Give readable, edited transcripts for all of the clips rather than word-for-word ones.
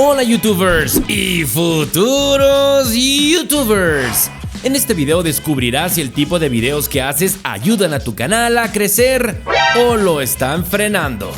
Hola YouTubers y futuros YouTubers. En este video descubrirás si el tipo de videos que haces ayudan a tu canal a crecer o lo están frenando.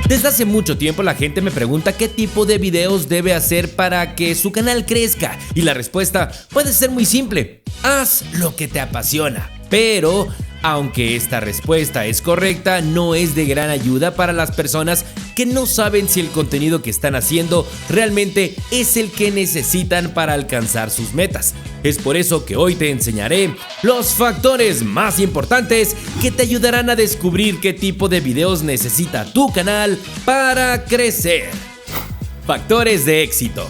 Desde hace mucho tiempo la gente me pregunta qué tipo de videos debe hacer para que su canal crezca, y la respuesta puede ser muy simple: haz lo que te apasiona. Pero aunque esta respuesta es correcta, no es de gran ayuda para las personas que no saben si el contenido que están haciendo realmente es el que necesitan para alcanzar sus metas. Es por eso que hoy te enseñaré los factores más importantes que te ayudarán a descubrir qué tipo de videos necesita tu canal para crecer. Factores de éxito.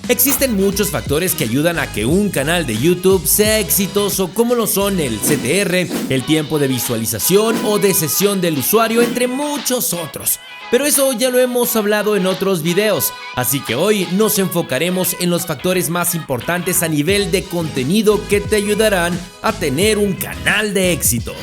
Existen muchos factores que ayudan a que un canal de YouTube sea exitoso, como lo son el CTR, el tiempo de visualización o de sesión del usuario, entre muchos otros. Pero eso ya lo hemos hablado en otros videos, así que hoy nos enfocaremos en los factores más importantes a nivel de contenido que te ayudarán a tener un canal de éxito.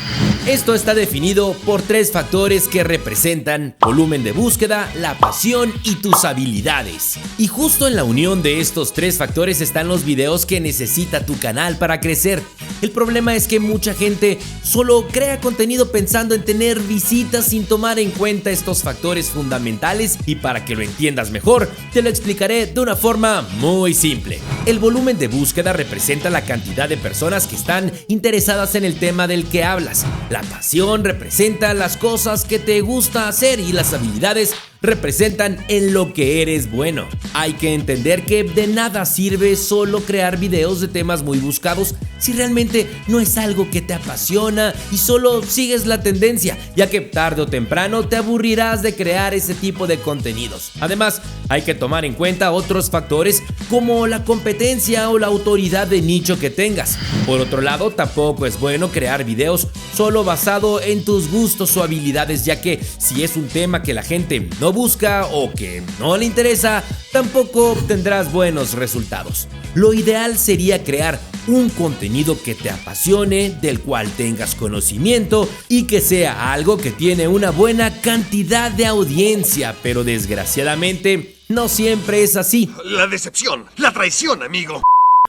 Esto está definido por 3 factores que representan volumen de búsqueda, la pasión y tus habilidades. Y justo en la unión de estos 3 factores están los videos que necesita tu canal para crecer. El problema es que mucha gente solo crea contenido pensando en tener visitas sin tomar en cuenta estos factores fundamentales, y para que lo entiendas mejor, te lo explicaré de una forma muy simple. El volumen de búsqueda representa la cantidad de personas que están interesadas en el tema del que hablas. La pasión representa las cosas que te gusta hacer, y las habilidades representan en lo que eres bueno. Hay que entender que de nada sirve solo crear videos de temas muy buscados si realmente no es algo que te apasiona y solo sigues la tendencia, ya que tarde o temprano te aburrirás de crear ese tipo de contenidos. Además, hay que tomar en cuenta otros factores como la competencia o la autoridad de nicho que tengas. Por otro lado, tampoco es bueno crear videos solo basado en tus gustos o habilidades, ya que si es un tema que la gente no busca o que no le interesa, tampoco obtendrás buenos resultados. Lo ideal sería crear un contenido que te apasione, del cual tengas conocimiento y que sea algo que tiene una buena cantidad de audiencia, pero desgraciadamente no siempre es así. La decepción, la traición, amigo.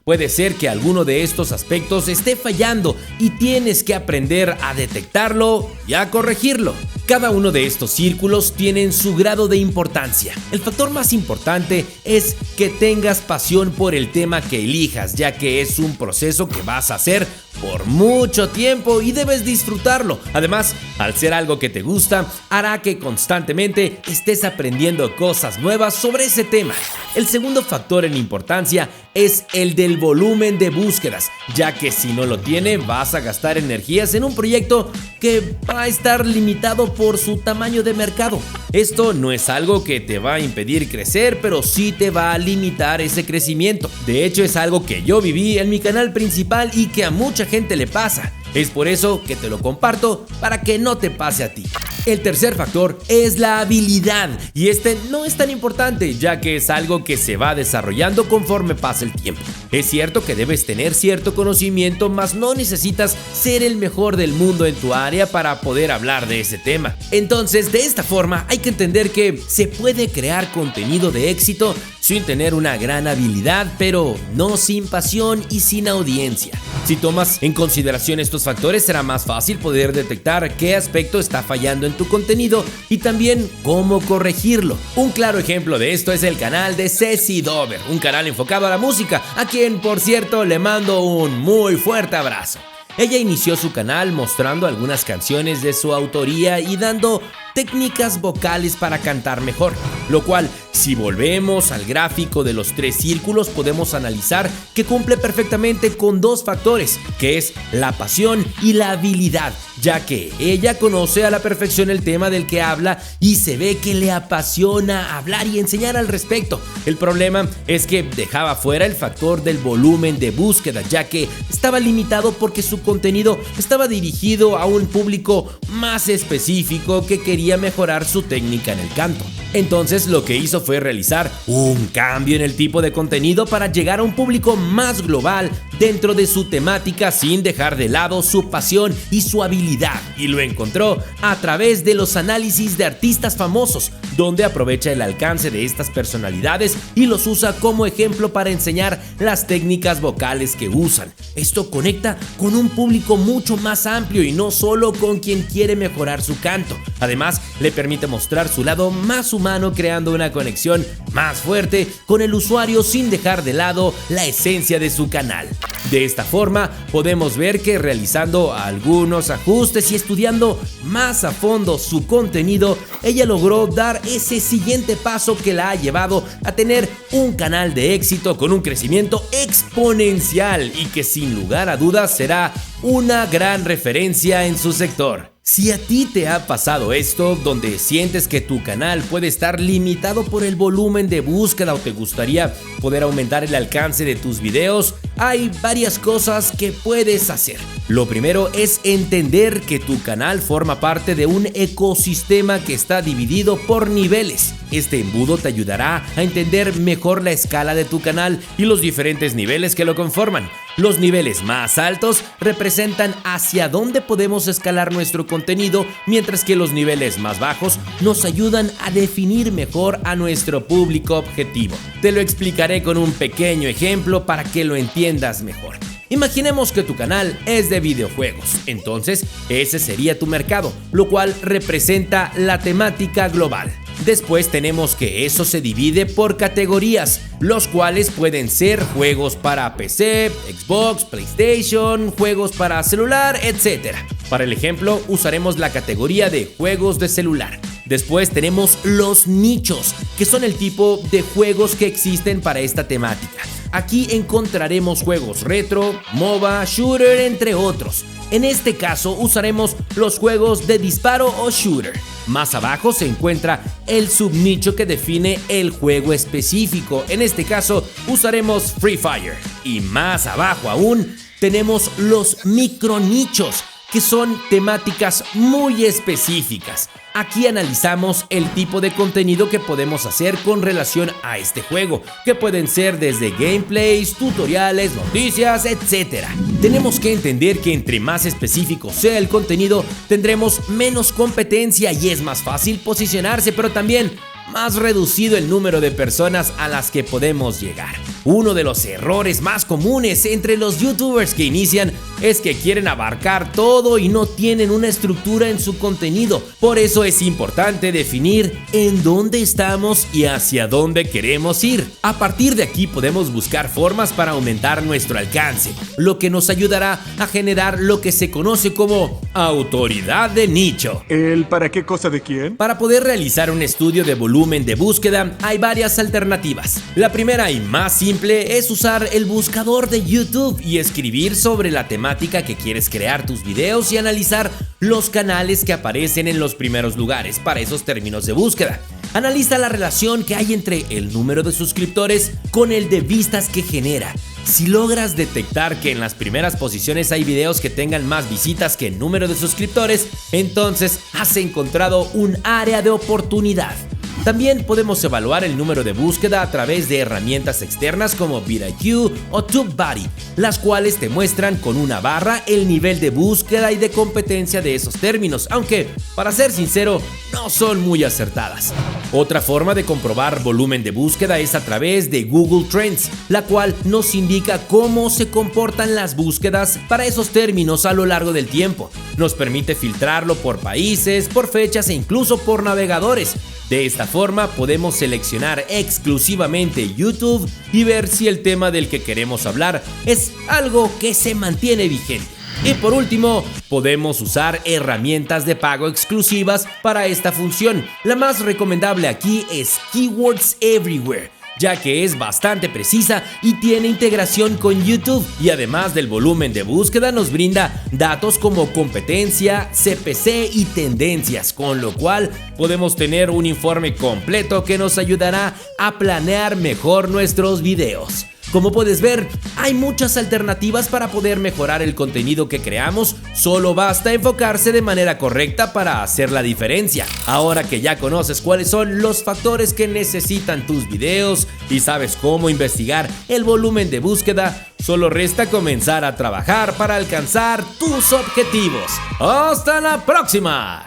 Puede ser que alguno de estos aspectos esté fallando y tienes que aprender a detectarlo y a corregirlo. Cada uno de estos círculos tienen su grado de importancia. El factor más importante es que tengas pasión por el tema que elijas, ya que es un proceso que vas a hacer por mucho tiempo y debes disfrutarlo. Además, al ser algo que te gusta, hará que constantemente estés aprendiendo cosas nuevas sobre ese tema. El segundo factor en importancia es el del volumen de búsquedas, ya que si no lo tiene, vas a gastar energías en un proyecto que va a estar limitado por su tamaño de mercado. Esto no es algo que te va a impedir crecer, pero sí te va a limitar ese crecimiento. De hecho, es algo que yo viví en mi canal principal y que a mucha gente le pasa. Es por eso que te lo comparto, para que no te pase a ti. El tercer factor es la habilidad, y este no es tan importante, ya que es algo que se va desarrollando conforme pasa el tiempo. Es cierto que debes tener cierto conocimiento, mas no necesitas ser el mejor del mundo en tu área para poder hablar de ese tema. Entonces, de esta forma hay que entender que se puede crear contenido de éxito sin tener una gran habilidad, pero no sin pasión y sin audiencia. Si tomas en consideración estos factores, será más fácil poder detectar qué aspecto está fallando en tu contenido y también cómo corregirlo. Un claro ejemplo de esto es el canal de Ceci Dover, un canal enfocado a la música, a quien, por cierto, le mando un muy fuerte abrazo. Ella inició su canal mostrando algunas canciones de su autoría y dando técnicas vocales para cantar mejor, lo cual, si volvemos al gráfico de los 3 círculos, podemos analizar que cumple perfectamente con 2 factores, que es la pasión y la habilidad, ya que ella conoce a la perfección el tema del que habla y se ve que le apasiona hablar y enseñar al respecto. El problema es que dejaba fuera el factor del volumen de búsqueda, ya que estaba limitado porque su contenido estaba dirigido a un público más específico que quería mejorar su técnica en el canto. Entonces, lo que hizo fue realizar un cambio en el tipo de contenido para llegar a un público más global dentro de su temática sin dejar de lado su pasión y su habilidad, y lo encontró a través de los análisis de artistas famosos, donde aprovecha el alcance de estas personalidades y los usa como ejemplo para enseñar las técnicas vocales que usan. Esto conecta con un público mucho más amplio y no solo con quien quiere mejorar su canto. Además, le permite mostrar su lado más humano, creando una conexión más fuerte con el usuario sin dejar de lado la esencia de su canal. De esta forma, podemos ver que realizando algunos ajustes y estudiando más a fondo su contenido, ella logró dar ese siguiente paso que la ha llevado a tener un canal de éxito con un crecimiento exponencial y que sin lugar a dudas será una gran referencia en su sector. Si a ti te ha pasado esto, donde sientes que tu canal puede estar limitado por el volumen de búsqueda o te gustaría poder aumentar el alcance de tus videos, hay varias cosas que puedes hacer. Lo primero es entender que tu canal forma parte de un ecosistema que está dividido por niveles. Este embudo te ayudará a entender mejor la escala de tu canal y los diferentes niveles que lo conforman. Los niveles más altos representan hacia dónde podemos escalar nuestro contenido, mientras que los niveles más bajos nos ayudan a definir mejor a nuestro público objetivo. Te lo explicaré con un pequeño ejemplo para que lo entiendas mejor. Imaginemos que tu canal es de videojuegos, entonces ese sería tu mercado, lo cual representa la temática global. Después tenemos que eso se divide por categorías, los cuales pueden ser juegos para PC, Xbox, PlayStation, juegos para celular, etc. Para el ejemplo, usaremos la categoría de juegos de celular. Después tenemos los nichos, que son el tipo de juegos que existen para esta temática. Aquí encontraremos juegos retro, MOBA, shooter, entre otros. En este caso usaremos los juegos de disparo o shooter. Más abajo se encuentra el subnicho que define el juego específico. En este caso usaremos Free Fire. Y más abajo aún tenemos los micronichos, que son temáticas muy específicas. Aquí analizamos el tipo de contenido que podemos hacer con relación a este juego, que pueden ser desde gameplays, tutoriales, noticias, etc. Tenemos que entender que entre más específico sea el contenido, tendremos menos competencia y es más fácil posicionarse, pero también más reducido el número de personas a las que podemos llegar. Uno de los errores más comunes entre los youtubers que inician es que quieren abarcar todo y no tienen una estructura en su contenido. Por eso es importante definir en dónde estamos y hacia dónde queremos ir. A partir de aquí podemos buscar formas para aumentar nuestro alcance, lo que nos ayudará a generar lo que se conoce como autoridad de nicho. ¿El para qué cosa de quién? Para poder realizar un estudio de volumen de búsqueda hay varias alternativas. La primera y más simple es usar el buscador de YouTube y escribir sobre la temática que quieres crear tus videos y analizar los canales que aparecen en los primeros lugares para esos términos de búsqueda. Analiza la relación que hay entre el número de suscriptores con el de vistas que genera. Si logras detectar que en las primeras posiciones hay videos que tengan más visitas que el número de suscriptores, entonces has encontrado un área de oportunidad. También podemos evaluar el número de búsqueda a través de herramientas externas como vidIQ o TubeBuddy, las cuales te muestran con una barra el nivel de búsqueda y de competencia de esos términos, aunque, para ser sincero, no son muy acertadas. Otra forma de comprobar volumen de búsqueda es a través de Google Trends, la cual nos indica cómo se comportan las búsquedas para esos términos a lo largo del tiempo. Nos permite filtrarlo por países, por fechas e incluso por navegadores. De esta forma podemos seleccionar exclusivamente YouTube y ver si el tema del que queremos hablar es algo que se mantiene vigente. Y por último, podemos usar herramientas de pago exclusivas para esta función. La más recomendable aquí es Keywords Everywhere, ya que es bastante precisa y tiene integración con YouTube, y además del volumen de búsqueda nos brinda datos como competencia, CPC y tendencias, con lo cual podemos tener un informe completo que nos ayudará a planear mejor nuestros videos. Como puedes ver, hay muchas alternativas para poder mejorar el contenido que creamos, solo basta enfocarse de manera correcta para hacer la diferencia. Ahora que ya conoces cuáles son los factores que necesitan tus videos y sabes cómo investigar el volumen de búsqueda, solo resta comenzar a trabajar para alcanzar tus objetivos. ¡Hasta la próxima!